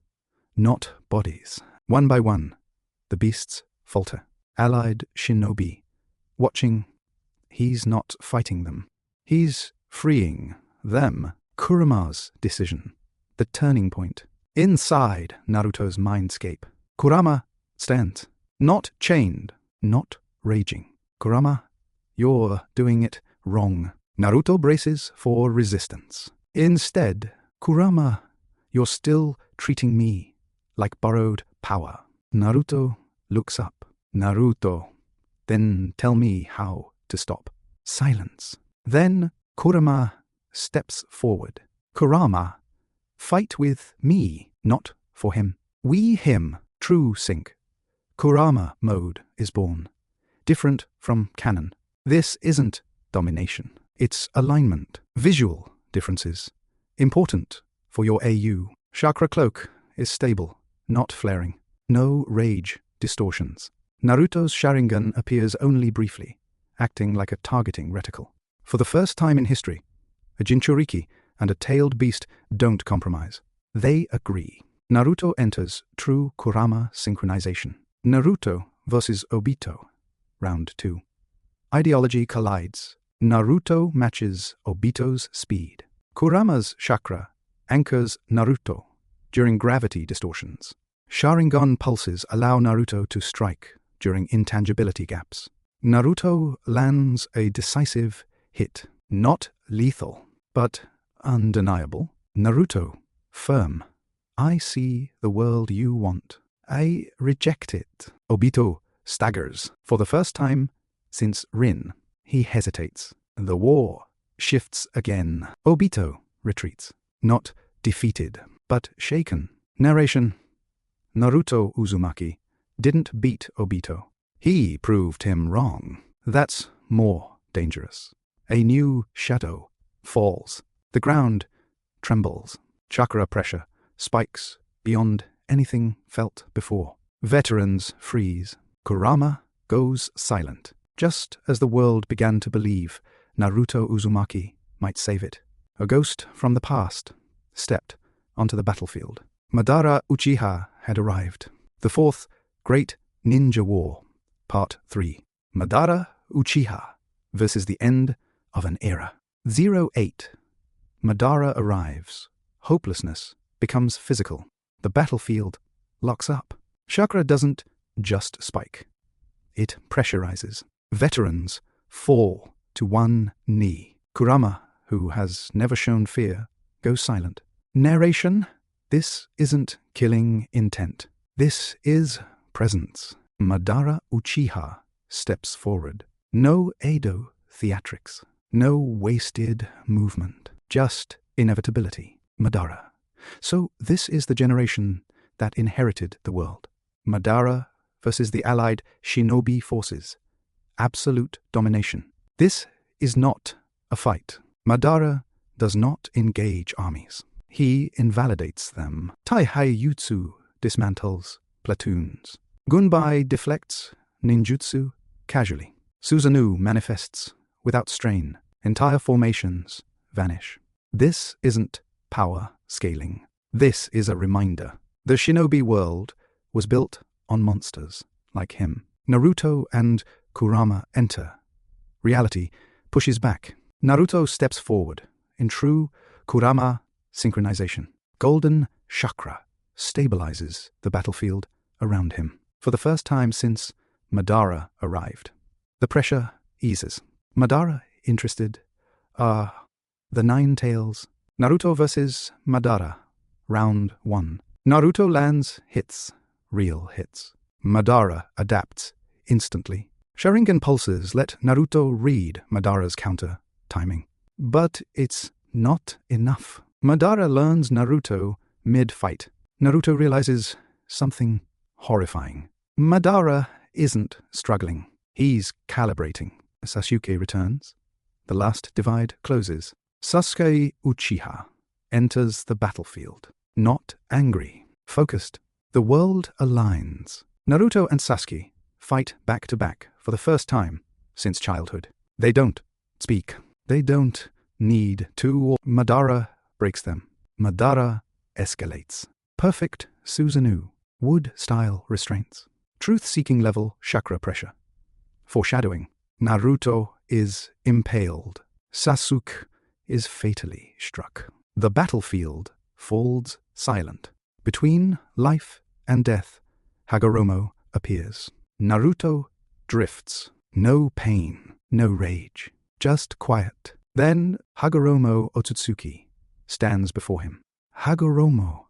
not bodies. One by one, the beasts falter. Allied shinobi, watching. He's not fighting them. He's freeing them. Kurama's decision. The turning point. Inside Naruto's mindscape, Kurama stands. Not chained, not raging. Kurama, you're doing it wrong. Naruto braces for resistance. Instead, Kurama, you're still treating me like borrowed power. Naruto looks up. Naruto, then tell me how to stop. Silence. Then Kurama steps forward. Kurama, fight with me, not for him. We, him, true sync. Kurama mode is born. Different from canon. This isn't domination. It's alignment. Visual differences. Important for your AU. Chakra cloak is stable, not flaring. No rage distortions. Naruto's sharingan appears only briefly, acting like a targeting reticle. For the first time in history, a Jinchuriki and a tailed beast don't compromise. They agree. Naruto enters true Kurama synchronization. Naruto versus Obito, round 2. Ideology collides. Naruto matches Obito's speed. Kurama's chakra anchors Naruto during gravity distortions. Sharingan pulses allow Naruto to strike during intangibility gaps. Naruto lands a decisive hit. Not lethal, but undeniable. Naruto, firm. I see the world you want. I reject it. Obito staggers. For the first time since Rin, he hesitates. The war shifts again. Obito retreats. Not defeated, but shaken. Narration. Naruto Uzumaki didn't beat Obito. He proved him wrong. That's more dangerous. A new shadow falls. The ground trembles. Chakra pressure spikes beyond anything felt before. Veterans freeze. Kurama goes silent, just as the world began to believe Naruto Uzumaki might save it. A ghost from the past stepped onto the battlefield. Madara Uchiha had arrived. The fourth Great Ninja War, Part 3. Madara Uchiha versus the end of an era. 08. Madara arrives. Hopelessness becomes physical. The battlefield locks up. Chakra doesn't just spike. It pressurizes. Veterans fall to one knee. Kurama, who has never shown fear, goes silent. Narration. This isn't killing intent. This is presence. Madara Uchiha steps forward. No Edo theatrics. No wasted movement. Just inevitability. Madara. So this is the generation that inherited the world. Madara versus the allied shinobi forces. Absolute domination. This is not a fight. Madara does not engage armies. He invalidates them. Taihai-jutsu dismantles platoons. Gunbai deflects ninjutsu casually. Susanoo manifests without strain. Entire formations vanish. This isn't power scaling. This is a reminder. The shinobi world was built on monsters like him. Naruto and Kurama enter. Reality pushes back. Naruto steps forward in true Kurama synchronization. Golden chakra stabilizes the battlefield around him. For the first time since Madara arrived, the pressure eases. Madara interested. The Nine Tails. Naruto versus Madara. Round 1. Naruto lands hits. Real hits. Madara adapts instantly. Sharingan pulses let Naruto read Madara's counter timing. But it's not enough. Madara learns Naruto mid-fight. Naruto realizes something horrifying. Madara isn't struggling. He's calibrating. Sasuke returns. The last divide closes. Sasuke Uchiha enters the battlefield. Not angry. Focused. The world aligns. Naruto and Sasuke fight back to back for the first time since childhood. They don't speak. They don't need to. Madara breaks them. Madara escalates. Perfect Susanoo. Wood-style restraints. Truth-seeking level chakra pressure. Foreshadowing. Naruto is impaled. Sasuke is fatally struck. The battlefield falls silent. Between life and death, Hagoromo appears. Naruto drifts. No pain, no rage, just quiet. Then Hagoromo Otsutsuki stands before him. Hagoromo,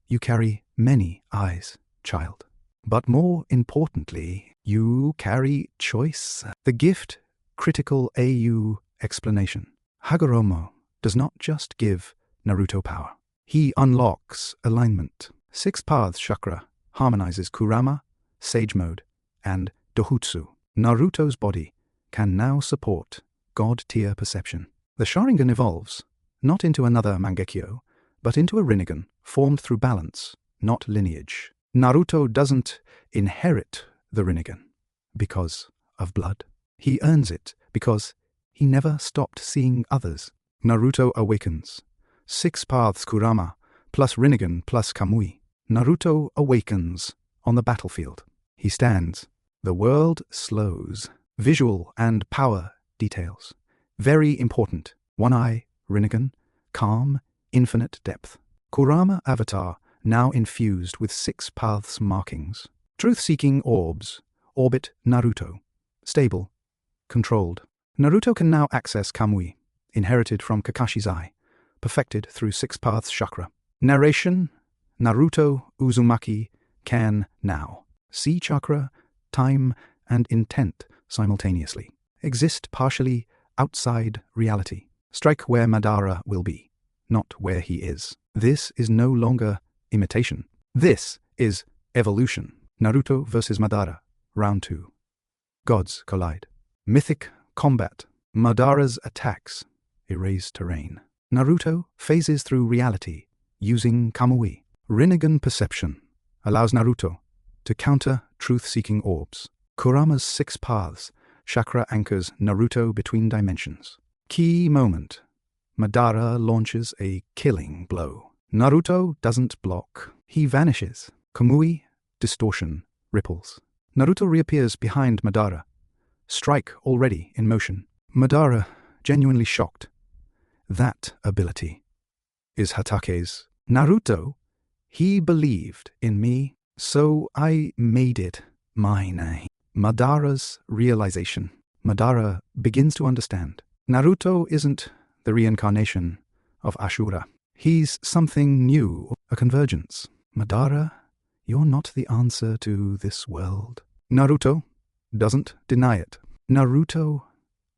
you carry many eyes, child. But more importantly, you carry choice. The gift, critical AU explanation. Hagoromo does not just give Naruto power. He unlocks alignment. 6 Paths Chakra harmonizes Kurama, Sage Mode, and Dohutsu. Naruto's body can now support God-tier perception. The Sharingan evolves, not into another Mangekyo, but into a Rinnegan formed through balance, not lineage. Naruto doesn't inherit the Rinnegan because of blood. He earns it because he never stopped seeing others. Naruto awakens. 6 Paths Kurama plus Rinnegan plus Kamui. Naruto awakens on the battlefield. He stands. The world slows. Visual and power details. Very important. 1 eye, Rinnegan, calm, infinite depth. Kurama avatar now infused with 6 Paths markings. Truth-seeking orbs orbit Naruto. Stable. Controlled. Naruto can now access Kamui, inherited from Kakashi's eye, perfected through 6 Paths Chakra. Narration. Naruto Uzumaki can now see chakra, time, and intent simultaneously. Exist partially outside reality. Strike where Madara will be, not where he is. This is no longer imitation. This is evolution. Naruto versus Madara, Round 2. Gods collide. Mythic combat. Madara's attacks erase terrain. Naruto phases through reality using Kamui. Rinnegan perception allows Naruto to counter truth-seeking orbs. Kurama's 6 Paths chakra anchors Naruto between dimensions. Key moment. Madara launches a killing blow. Naruto doesn't block. He vanishes. Kamui, distortion, ripples. Naruto reappears behind Madara. Strike already in motion. Madara, genuinely shocked. That ability is Hatake's. Naruto, he believed in me, so I made it mine. Madara's realization. Madara begins to understand. Naruto isn't the reincarnation of Ashura. He's something new, a convergence. Madara, you're not the answer to this world. Naruto doesn't deny it. Naruto,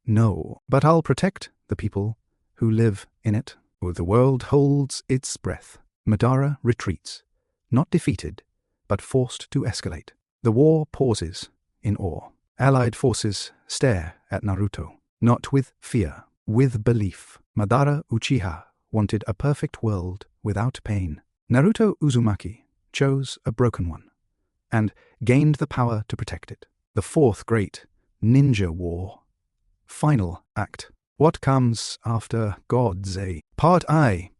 no, but I'll protect the people who live in it. The world holds its breath. Madara retreats, not defeated, but forced to escalate. The war pauses in awe. Allied forces stare at Naruto, not with fear, with belief. Madara Uchiha wanted a perfect world without pain. Naruto Uzumaki chose a broken one, and gained the power to protect it. The 4th Great Ninja War. Final Act. What comes after God's A? Part I.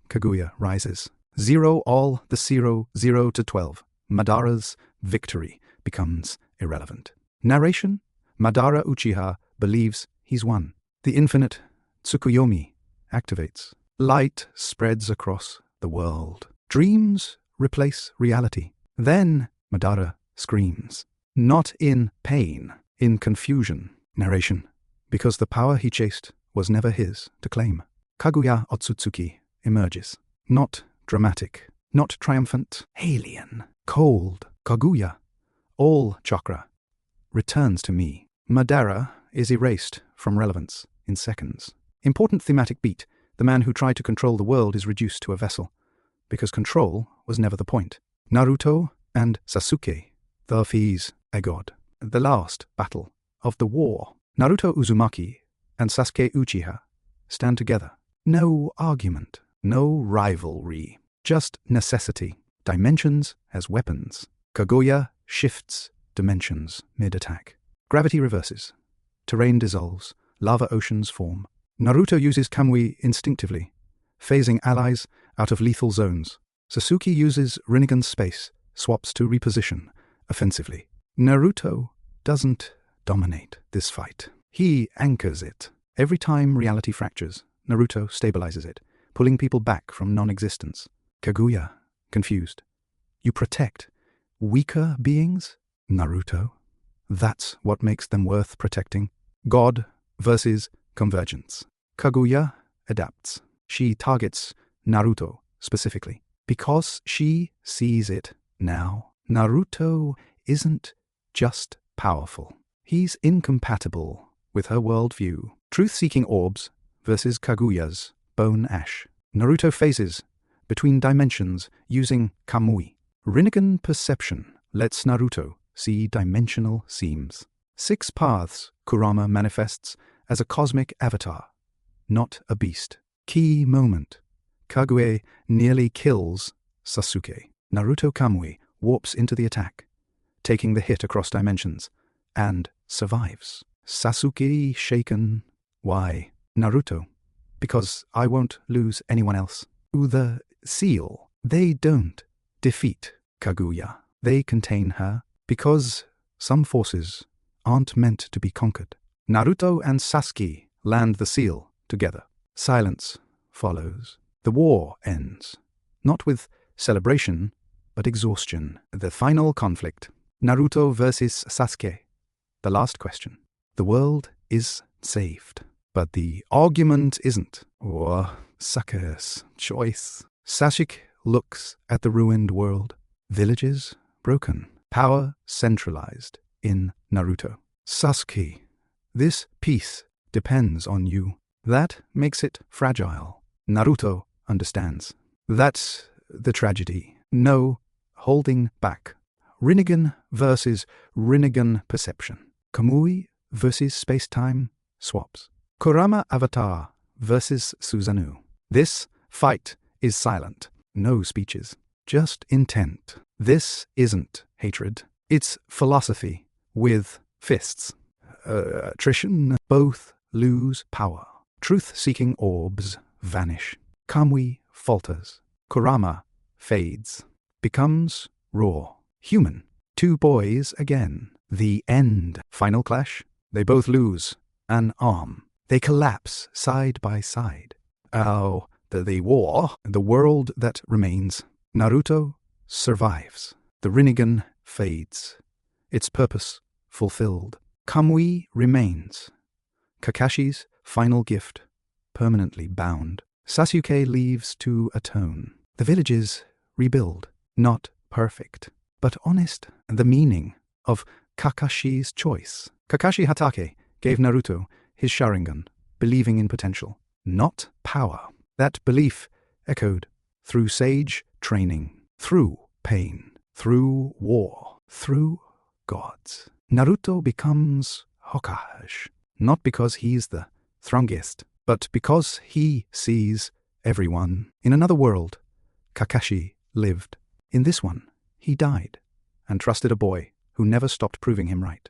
Kaguya rises. 0 all the 0 to 12. Madara's victory becomes irrelevant. Narration. Madara Uchiha believes he's won. The infinite Tsukuyomi activates. Light spreads across the world. Dreams replace reality. Then Madara screams. Not in pain, in confusion. Narration. Because the power he chased was never his to claim. Kaguya Otsutsuki emerges. Not dramatic, not triumphant, alien, cold. Kaguya, all chakra, returns to me. Madara is erased from relevance in seconds. Important thematic beat. The man who tried to control the world is reduced to a vessel, because control was never the point. Naruto and Sasuke, the fees a god. The last battle of the war. Naruto Uzumaki and Sasuke Uchiha stand together. No argument, no rivalry, just necessity. Dimensions as weapons. Kaguya shifts dimensions mid-attack. Gravity reverses. Terrain dissolves. Lava oceans form. Naruto uses Kamui instinctively. phasing allies out of lethal zones. Sasuke uses Rinnegan's space, swaps to reposition, offensively. Naruto doesn't dominate this fight. He anchors it. Every time reality fractures, Naruto stabilizes it, pulling people back from non-existence. Kaguya, confused. You protect weaker beings? Naruto? That's what makes them worth protecting. God versus convergence. Kaguya adapts. She targets Naruto specifically because she sees it now. Naruto isn't just powerful. He's incompatible with her worldview. Truth-seeking orbs versus Kaguya's bone ash. Naruto phases between dimensions using Kamui. Rinnegan perception lets Naruto see dimensional seams. 6 paths Kurama manifests as a cosmic avatar, not a beast. Key moment. Kaguya nearly kills Sasuke. Naruto Kamui warps into the attack, taking the hit across dimensions, and survives. Sasuke shaken. Why? Naruto. Because I won't lose anyone else. The seal. They don't defeat Kaguya. They contain her because some forces aren't meant to be conquered. Naruto and Sasuke land the seal together. Silence follows. The war ends, not with celebration, but exhaustion. The final conflict. Naruto versus Sasuke. The last question. The world is saved, but the argument isn't. Or Sasuke's choice. Sasuke looks at the ruined world. Villages broken. Power centralized in Naruto. Sasuke, this peace depends on you. That makes it fragile. Naruto understands. That's the tragedy. No holding back. Rinnegan versus Rinnegan perception. Kamui versus space-time swaps. Kurama Avatar versus Susanoo. This fight is silent. No speeches. Just intent. This isn't hatred. It's philosophy with fists. Attrition. Both lose power. Truth-seeking orbs vanish. Kamui falters. Kurama fades. Becomes raw. Human. 2 boys again. The end. Final clash. They both lose an arm. They collapse side by side. The war. The world that remains. Naruto survives. The Rinnegan fades. Its purpose fulfilled. Kamui remains. Kakashi's final gift, permanently bound. Sasuke leaves to atone. The villages rebuild. Not perfect, but honest. The meaning of Kakashi's choice. Kakashi Hatake gave Naruto his sharingan, believing in potential, not power. That belief echoed through sage training, through pain, through war, through gods. Naruto becomes Hokage, not because he's the strongest, but because he sees everyone. In another world, Kakashi lived. In this one, he died and trusted a boy who never stopped proving him right.